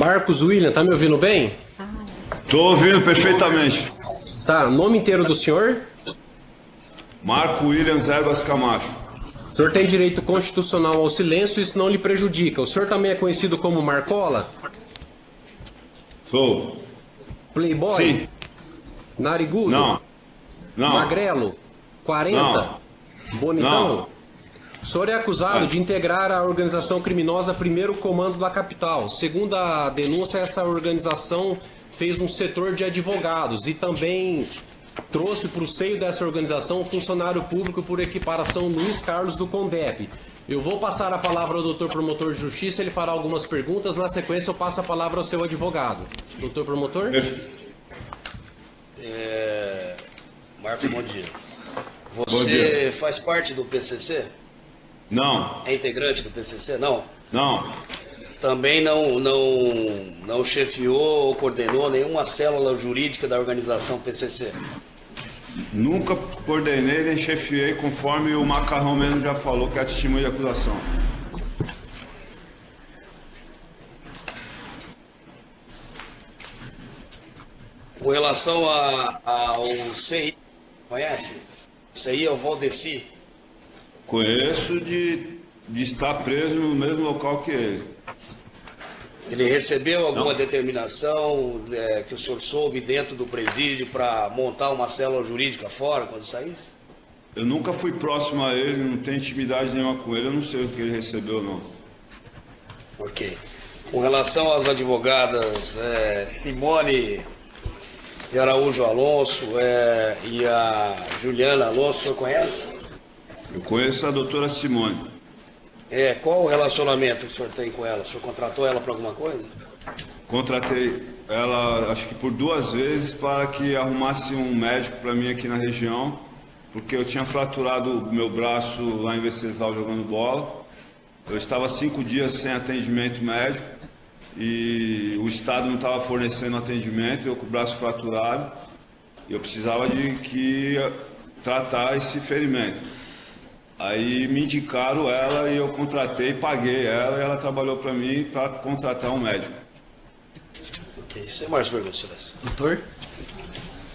Marcos William, tá me ouvindo bem? Tô ouvindo perfeitamente. Tá, nome inteiro do senhor? Marco Williams Ervas Camacho. O senhor tem direito constitucional ao silêncio, isso não lhe prejudica. O senhor também é conhecido como Marcola? Sou. Playboy? Sim. Narigudo? Não. Não. Magrelo? 40? Não. Bonitão? Não. O senhor é acusado de integrar a organização criminosa Primeiro Comando da Capital. Segundo a denúncia, essa organização fez um setor de advogados e também trouxe para o seio dessa organização um funcionário público por equiparação, Luiz Carlos do Condep. Eu vou passar a palavra ao doutor promotor de justiça, ele fará algumas perguntas, na sequência eu passo a palavra ao seu advogado. Doutor promotor? Marcos, bom dia. Bom Você dia. faz parte do PCC? Não. É integrante do PCC? Não. Não. Também não chefiou ou coordenou nenhuma célula jurídica da organização PCC? Nunca coordenei nem chefiei, conforme o Macarrão mesmo já falou, que é a testemunha de acusação. Com relação ao CI, conhece? O CI é o Valdeci. Conheço de estar preso no mesmo local que ele. Ele recebeu alguma Não. determinação que o senhor soube dentro do presídio para montar uma célula jurídica fora quando saísse? Eu nunca fui próximo a ele, não tenho intimidade nenhuma com ele, eu não sei o que ele recebeu, não. Ok. Com relação às advogadas Simone de Araújo Alonso e a Juliana Alonso, o senhor conhece? Eu conheço a doutora Simone. Qual o relacionamento que o senhor tem com ela? O senhor contratou ela para alguma coisa? Contratei ela, acho que por 2 vezes, para que arrumasse um médico para mim aqui na região, porque eu tinha fraturado o meu braço lá em Venceslau jogando bola. Eu estava 5 dias sem atendimento médico e o Estado não estava fornecendo atendimento, eu com o braço fraturado, e eu precisava de tratar esse ferimento. Aí me indicaram ela e eu contratei, paguei ela e ela trabalhou para mim para contratar um médico. Ok. Sem mais perguntas, Celeste. Doutor?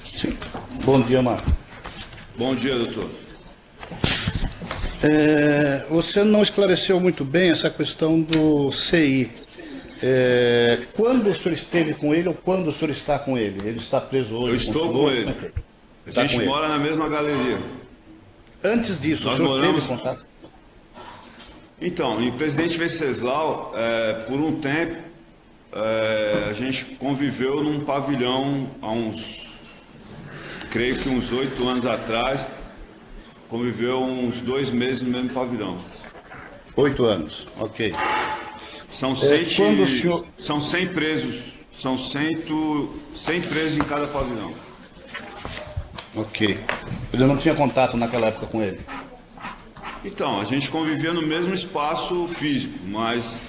Sim. Bom dia, Marco. Bom dia, doutor. Você não esclareceu muito bem essa questão do CI. Quando o senhor esteve com ele ou quando o senhor está com ele? Ele está preso hoje? Eu estou com ele. A gente mora na mesma galeria. Antes disso, Nós o senhor moramos- teve contato? Então, em Presidente Venceslau, por um tempo, a gente conviveu num pavilhão há creio que uns 8 anos atrás, conviveu uns 2 meses no mesmo pavilhão. 8 anos, ok. São quando o senhor- são 100 presos, são 100 presos em cada pavilhão. Ok. Você não tinha contato naquela época com ele? Então, a gente convivia no mesmo espaço físico, mas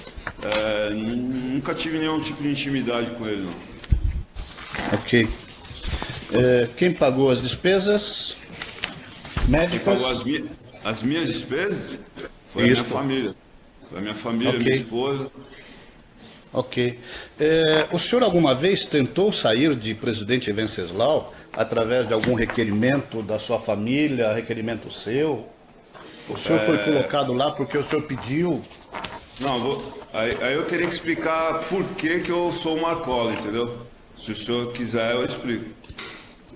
nunca tive nenhum tipo de intimidade com ele, não. Ok. Quem pagou as despesas Quem médicas? pagou as minhas despesas foi a Isso. minha família. Foi a minha família, Ok. minha esposa. Ok. O senhor alguma vez tentou sair de Presidente Venceslau através de algum requerimento da sua família, requerimento seu? O senhor foi colocado lá porque o senhor pediu? Não, aí eu teria que explicar por que eu sou o Marcola, entendeu? Se o senhor quiser, eu explico.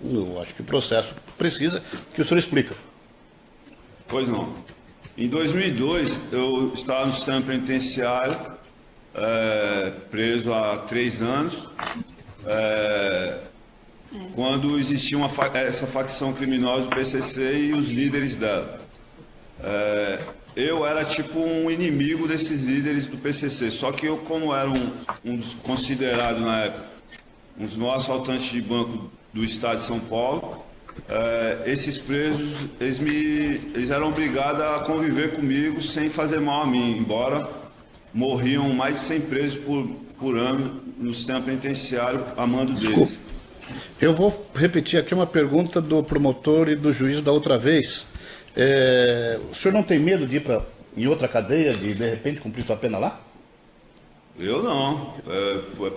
Eu acho que o processo precisa que o senhor explica. Pois não. Em 2002, eu estava no sistema penitenciário, preso há 3 anos, quando existia essa facção criminosa do PCC e os líderes dela. Eu era tipo um inimigo desses líderes do PCC, só que eu, como era um dos considerados na época, um dos maiores assaltantes de banco do estado de São Paulo, esses presos, eles eram obrigados a conviver comigo sem fazer mal a mim, embora morriam mais de 100 presos por ano no sistema penitenciário a mando deles. Eu vou repetir aqui uma pergunta do promotor e do juiz da outra vez. O senhor não tem medo de ir em outra cadeia, de repente cumprir sua pena lá? Eu não,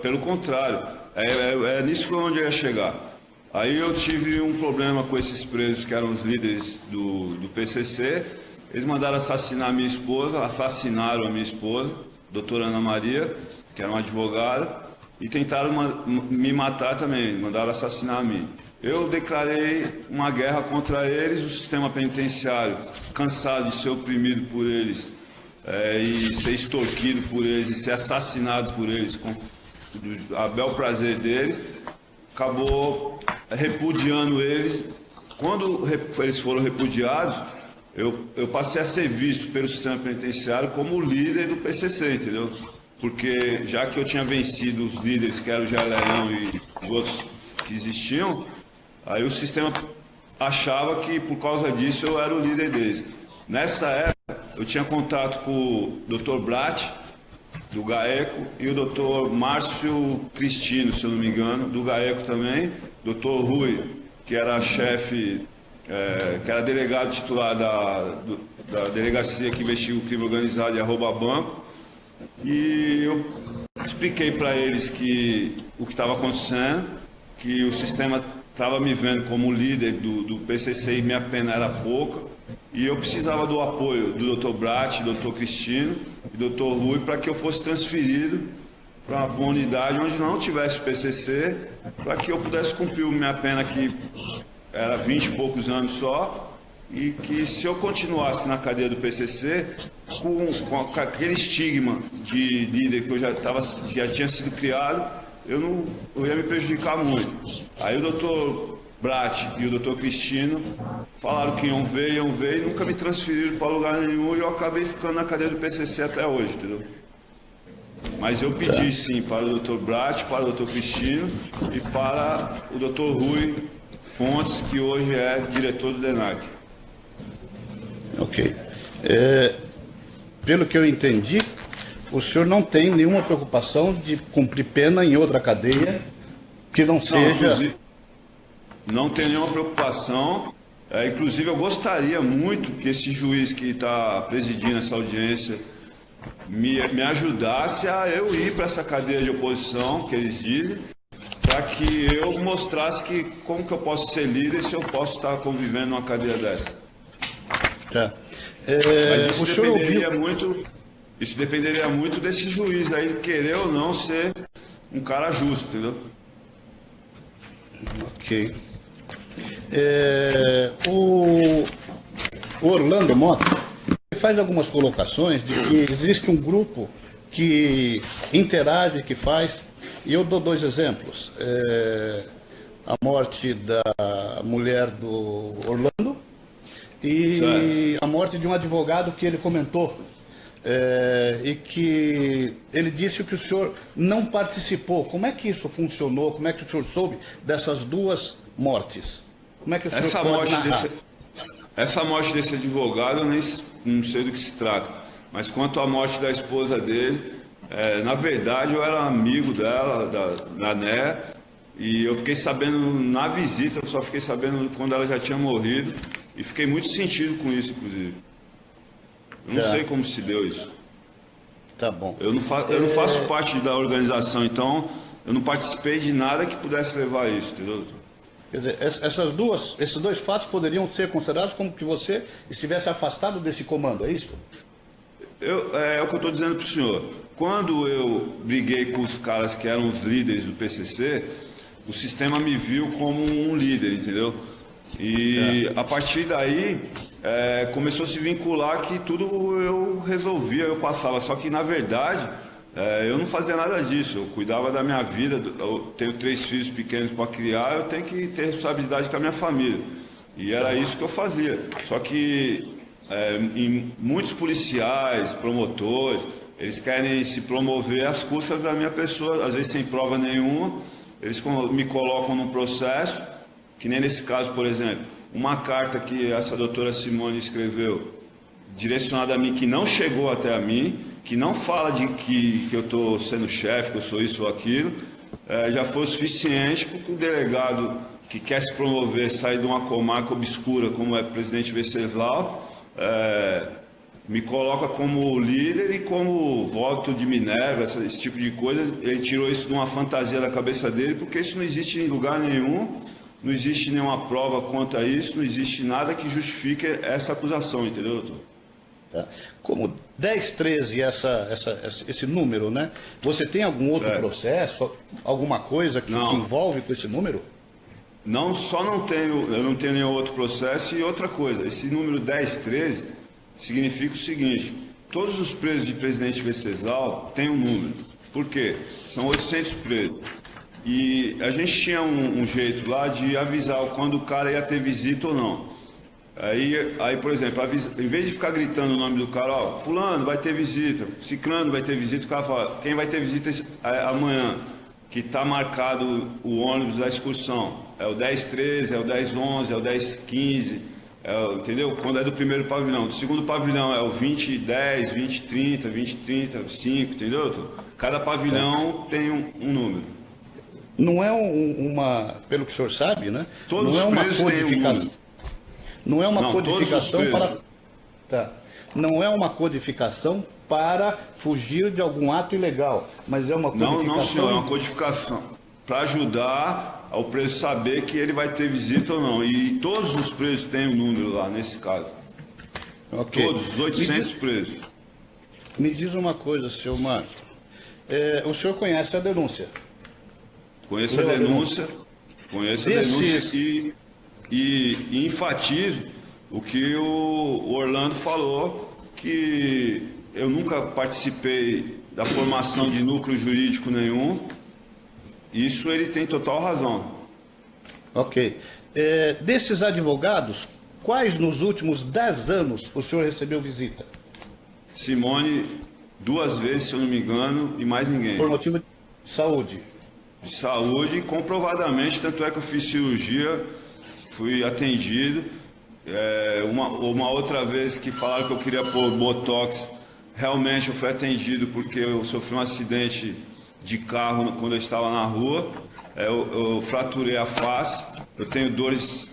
pelo contrário, é nisso que onde eu ia chegar. Aí eu tive um problema com esses presos que eram os líderes do PCC, eles mandaram assassinar a minha esposa, assassinaram a minha esposa, doutora Ana Maria, que era uma advogada, e tentaram me matar também, mandaram assassinar a mim. Eu declarei uma guerra contra eles, o sistema penitenciário, cansado de ser oprimido por eles, e ser extorquido por eles, e ser assassinado por eles, com a bel prazer deles, acabou repudiando eles. Quando eles foram repudiados, eu passei a ser visto pelo sistema penitenciário como o líder do PCC, entendeu? Porque já que eu tinha vencido os líderes, que eram o Jair e os outros que existiam, aí o sistema achava que por causa disso eu era o líder deles. Nessa época, eu tinha contato com o Dr. Brat, do GAECO, e o Dr. Márcio Cristino, se eu não me engano, do GAECO também, Dr. Rui, que era chefe, que era delegado titular da delegacia que investiga o crime organizado e arroba banco, e eu expliquei para eles o que estava acontecendo, que o sistema estava me vendo como líder do PCC e minha pena era pouca, e eu precisava do apoio do Dr. Brat, Dr. Cristino e Dr. Rui para que eu fosse transferido para uma unidade onde não tivesse PCC, para que eu pudesse cumprir minha pena, que era 20 e poucos anos só, e que se eu continuasse na cadeia do PCC, com aquele estigma de líder que eu já tinha sido criado, eu ia me prejudicar muito. Aí o Dr. Brat e o Dr. Cristino falaram que iam ver, e nunca me transferiram para lugar nenhum, e eu acabei ficando na cadeia do PCC até hoje, entendeu? Mas eu pedi sim para o Dr. Brat, para o Dr. Cristino e para o Dr. Rui Fontes, que hoje é diretor do DENARC. Ok. Pelo que eu entendi, o senhor não tem nenhuma preocupação de cumprir pena em outra cadeia que não seja... Não tenho nenhuma preocupação. Inclusive, eu gostaria muito que esse juiz que está presidindo essa audiência me ajudasse a eu ir para essa cadeia de oposição, que eles dizem, para que eu mostrasse como que eu posso ser líder se eu posso estar convivendo numa cadeia dessa. Tá. Mas isso dependeria muito desse juiz aí querer ou não ser um cara justo, entendeu? Ok. O Orlando Mota faz algumas colocações de que existe um grupo que interage, que faz, e eu dou dois exemplos. A morte da mulher do Orlando e certo. A morte de um advogado que ele comentou, e que ele disse que o senhor não participou. Como é que isso funcionou? Como é que o senhor soube dessas duas mortes? Como é que o senhor pode narrar? Essa morte desse advogado, eu nem não sei do que se trata. Mas quanto à morte da esposa dele, na verdade eu era amigo dela, da Né, e eu fiquei sabendo na visita, eu só fiquei sabendo quando ela já tinha morrido, e fiquei muito sentido com isso, inclusive. Eu não sei como se deu isso. Tá bom. Eu não faço parte da organização, então eu não participei de nada que pudesse levar a isso, entendeu? Quer dizer, esses dois fatos poderiam ser considerados como que você estivesse afastado desse comando, é isso? É o que eu estou dizendo para o senhor. Quando eu briguei com os caras que eram os líderes do PCC, o sistema me viu como um líder, entendeu? E a partir daí começou a se vincular que tudo eu resolvia, eu passava. Só que na verdade eu não fazia nada disso, eu cuidava da minha vida, eu tenho 3 filhos pequenos para criar, eu tenho que ter responsabilidade com a minha família. E era isso que eu fazia. Só que em muitos policiais, promotores, eles querem se promover às custas da minha pessoa, às vezes sem prova nenhuma, eles me colocam num processo. Que nem nesse caso, por exemplo, uma carta que essa doutora Simone escreveu, direcionada a mim, que não chegou até a mim, que não fala de que eu estou sendo chefe, que eu sou isso ou aquilo, já foi o suficiente para que o delegado que quer se promover, sair de uma comarca obscura, como é o presidente Venceslau, me coloca como líder e como voto de Minerva, esse tipo de coisa. Ele tirou isso de uma fantasia da cabeça dele, porque isso não existe em lugar nenhum, não existe nenhuma prova quanto a isso, não existe nada que justifique essa acusação, entendeu, doutor? Tá? Como 10, 13, esse número, né? Você tem algum outro processo, alguma coisa que te envolve com esse número? Não, eu não tenho nenhum outro processo. E outra coisa, esse número 10, 13 significa o seguinte: todos os presos de Presidente Venceslau têm um número. Por quê? São 800 presos. E a gente tinha um jeito lá de avisar quando o cara ia ter visita ou não. Aí, por exemplo, em vez de ficar gritando o nome do cara, ó, fulano vai ter visita, ciclano vai ter visita, o cara fala, quem vai ter visita amanhã, que está marcado o ônibus da excursão, é o 1013, é o 1011, é o 1015, entendeu? Quando é do primeiro pavilhão. Do segundo pavilhão é o 2010, 2030, 2030, 5, entendeu? Cada pavilhão tem um número. Não é pelo que o senhor sabe, né? Todos não é os uma presos têm um número. Não é uma Não, codificação para. Tá. Não é uma codificação para fugir de algum ato ilegal, mas é uma codificação. Não, senhor, é uma codificação para ajudar ao preso saber que ele vai ter visita ou não. E todos os presos têm um número lá, nesse caso. Okay. Todos, os 800 presos. Me diz uma coisa, senhor Marcos. O senhor conhece a denúncia? Conheço a denúncia. Conheço a denúncia e enfatizo o que o Orlando falou, que eu nunca participei da formação de núcleo jurídico nenhum. Isso ele tem total razão. Ok. Desses advogados, quais nos últimos 10 anos o senhor recebeu visita? Simone, 2 vezes, se eu não me engano, e mais ninguém. Por motivo de saúde? De saúde, comprovadamente, tanto é que eu fiz cirurgia, fui atendido. Uma outra vez que falaram que eu queria pôr botox, realmente eu fui atendido porque eu sofri um acidente de carro quando eu estava na rua. Eu fraturei a face, eu tenho dores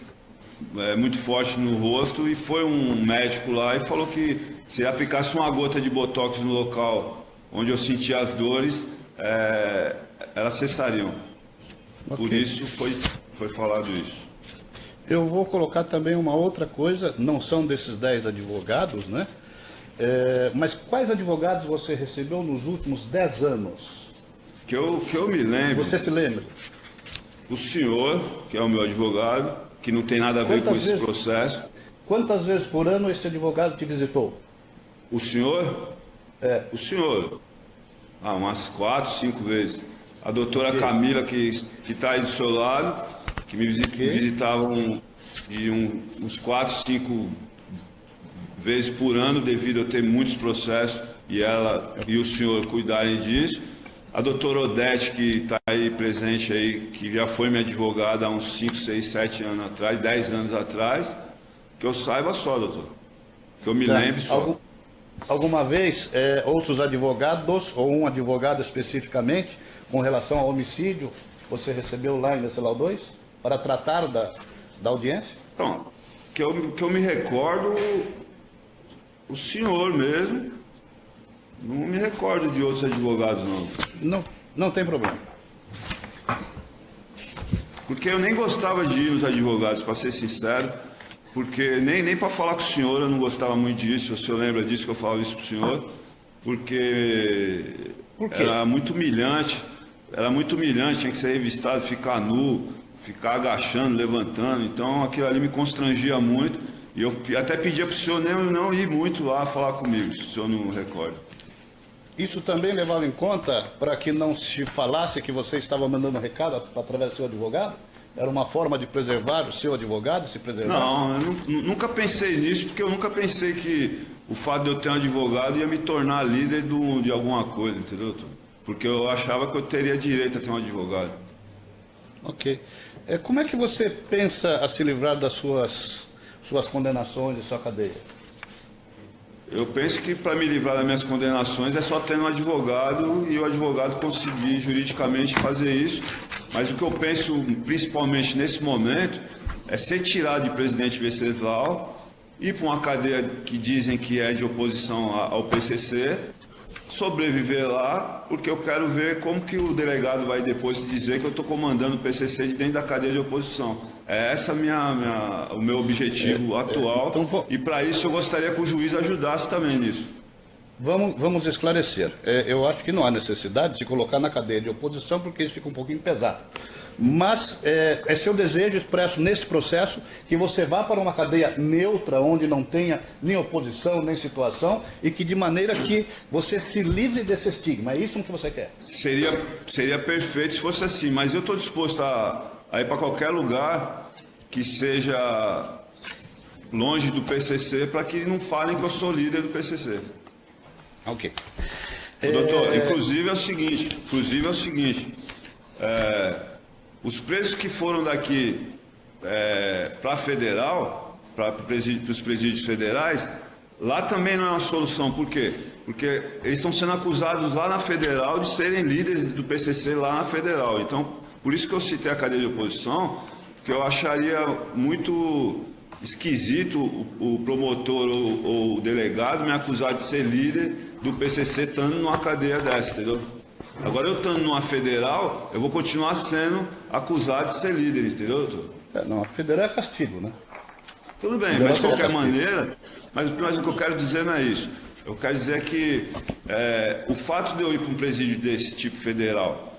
muito fortes no rosto, e foi um médico lá e falou que se aplicasse uma gota de botox no local onde eu sentia as dores, elas cessariam. Okay. Por isso foi falado isso. Eu vou colocar também uma outra coisa, não são desses 10 advogados, né? Mas quais advogados você recebeu nos últimos 10 anos? Que eu me lembro. Você se lembra? O senhor, que é o meu advogado, que não tem nada a ver com esse processo. Quantas vezes por ano esse advogado te visitou? O senhor? O senhor. Umas 4, 5 vezes. A doutora Camila, que está aí do seu lado, que me visitava uns 4, 5 vezes por ano, devido a eu ter muitos processos e ela e o senhor cuidarem disso. A doutora Odete, que está aí presente aí, que já foi minha advogada há uns 5, 6, 7 anos atrás, 10 anos atrás, que eu saiba só, doutor. Que eu me lembre só. Alguma vez, outros advogados, ou um advogado especificamente, com relação ao homicídio, você recebeu lá em Venceslau 2 para tratar da audiência? Então, que eu me recordo, o senhor mesmo, não me recordo de outros advogados, não. Não tem problema. Porque eu nem gostava de ir nos advogados, para ser sincero, porque nem para falar com o senhor eu não gostava muito disso. O senhor lembra disso que eu falava isso para o senhor? Porque era muito humilhante. Era muito humilhante, tinha que ser revistado, ficar nu, ficar agachando, levantando. Então aquilo ali me constrangia muito. E eu até pedia para o senhor não ir muito lá falar comigo, se o senhor não recorda. Isso também levava em conta para que não se falasse que você estava mandando recado através do seu advogado? Era uma forma de preservar o seu advogado, se preservar? Não, eu nunca pensei nisso, porque eu nunca pensei que o fato de eu ter um advogado ia me tornar líder de alguma coisa, entendeu? Porque eu achava que eu teria direito a ter um advogado. Ok. Como é que você pensa a se livrar das suas condenações e sua cadeia? Eu penso que para me livrar das minhas condenações é só ter um advogado e o advogado conseguir juridicamente fazer isso. Mas o que eu penso, principalmente nesse momento, é ser tirado de Presidente Venceslau ir para uma cadeia que dizem que é de oposição ao PCC, sobreviver lá, porque eu quero ver como que o delegado vai depois dizer que eu estou comandando o PCC de dentro da cadeia de oposição. É essa o meu objetivo atual, então, e para isso eu gostaria que o juiz ajudasse também nisso. Vamos esclarecer. Eu acho que não há necessidade de se colocar na cadeia de oposição, porque isso fica um pouquinho pesado. Mas é seu desejo expresso nesse processo que você vá para uma cadeia neutra, onde não tenha nem oposição, nem situação, e que de maneira que você se livre desse estigma. É isso que você quer? Seria perfeito se fosse assim, mas eu estou disposto a ir para qualquer lugar que seja longe do PCC, para que não falem que eu sou líder do PCC. Ok. Doutor, inclusive é o seguinte, os presos que foram daqui para a federal, para os presídios federais, lá também não é uma solução. Por quê? Porque eles estão sendo acusados lá na federal de serem líderes do PCC lá na federal. Então, por isso que eu citei a cadeia de oposição, porque eu acharia muito esquisito o promotor ou o delegado me acusar de ser líder do PCC estando numa cadeia dessa, entendeu? Agora, eu estando numa federal, eu vou continuar sendo acusado de ser líder, entendeu, doutor? Não, a federal é castigo, né? Tudo bem, mas de qualquer maneira, mas o que eu quero dizer não é isso. Eu quero dizer que o fato de eu ir para um presídio desse tipo federal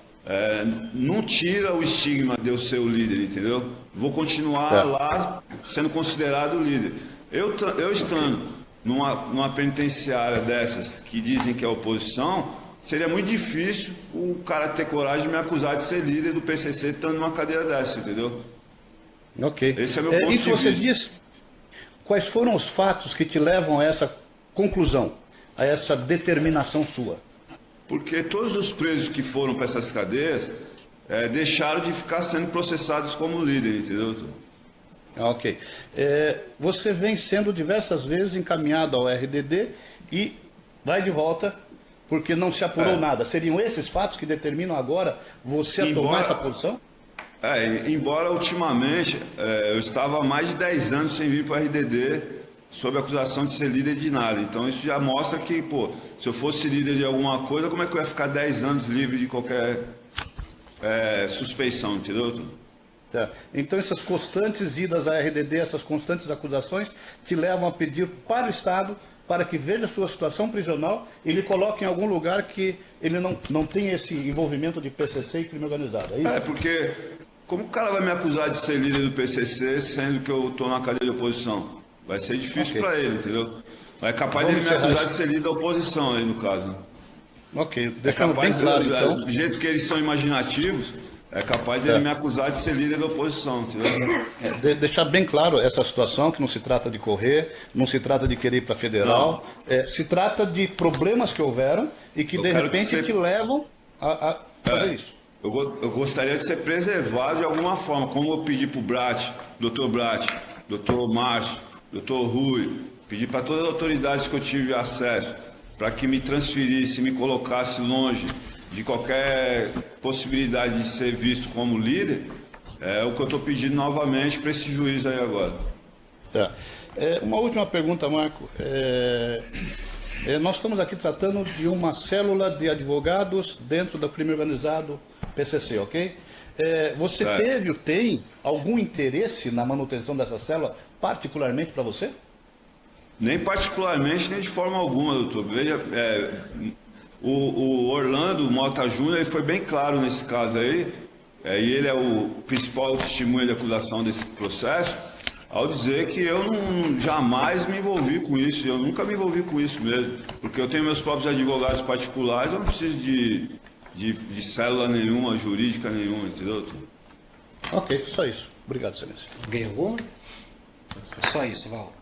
não tira o estigma de eu ser o líder, entendeu? Vou continuar lá sendo considerado o líder. Eu estando numa penitenciária dessas que dizem que é oposição, seria muito difícil o cara ter coragem de me acusar de ser líder do PCC estando numa cadeia dessa, entendeu? Ok. Esse é meu ponto de vista. E você diz, quais foram os fatos que te levam a essa conclusão, a essa determinação sua? Porque todos os presos que foram para essas cadeias deixaram de ficar sendo processados como líder, entendeu? Ok. Você vem sendo diversas vezes encaminhado ao RDD e vai de volta porque não se apurou nada. Seriam esses fatos que determinam agora você a tomar essa posição? Embora ultimamente eu estava há mais de 10 anos sem vir para o RDD sob a acusação de ser líder de nada. Então isso já mostra que, se eu fosse líder de alguma coisa, como é que eu ia ficar 10 anos livre de qualquer suspeição, entendeu? Tá. Então essas constantes idas à RDD, essas constantes acusações, te levam a pedir para o Estado para que veja a sua situação prisional e lhe coloque em algum lugar que ele não tenha esse envolvimento de PCC e crime organizado. É isso? Porque como o cara vai me acusar de ser líder do PCC sendo que eu estou na cadeia de oposição? Vai ser difícil para ele, entendeu? É capaz dele me acusar de ser líder da oposição aí, no caso. Ok, deixando bem claro, então. Do jeito que eles são imaginativos, é capaz dele me acusar de ser líder da oposição, entendeu? Deixar bem claro essa situação, que não se trata de correr, não se trata de querer ir para federal, se trata de problemas que houveram e que de repente te levam a fazer isso. Eu gostaria de ser preservado de alguma forma, como eu pedi para o Brat, doutor Márcio, doutor Rui, pedi para todas as autoridades que eu tive acesso, para que me transferisse, me colocasse longe de qualquer possibilidade de ser visto como líder, é o que eu estou pedindo novamente para esse juiz aí agora. Tá. Uma última pergunta, Marco. Nós estamos aqui tratando de uma célula de advogados dentro do crime organizado PCC, ok? Você teve ou tem algum interesse na manutenção dessa célula, particularmente para você? Nem particularmente, nem de forma alguma, doutor. Veja, o Orlando Mota Júnior ele foi bem claro nesse caso aí, e ele é o principal testemunha de acusação desse processo, ao dizer que eu jamais me envolvi com isso, eu nunca me envolvi com isso mesmo, porque eu tenho meus próprios advogados particulares, eu não preciso de célula nenhuma, jurídica nenhuma, entendeu, doutor? Ok, só isso. Obrigado, excelência. Ganhou alguma? Só isso, Val.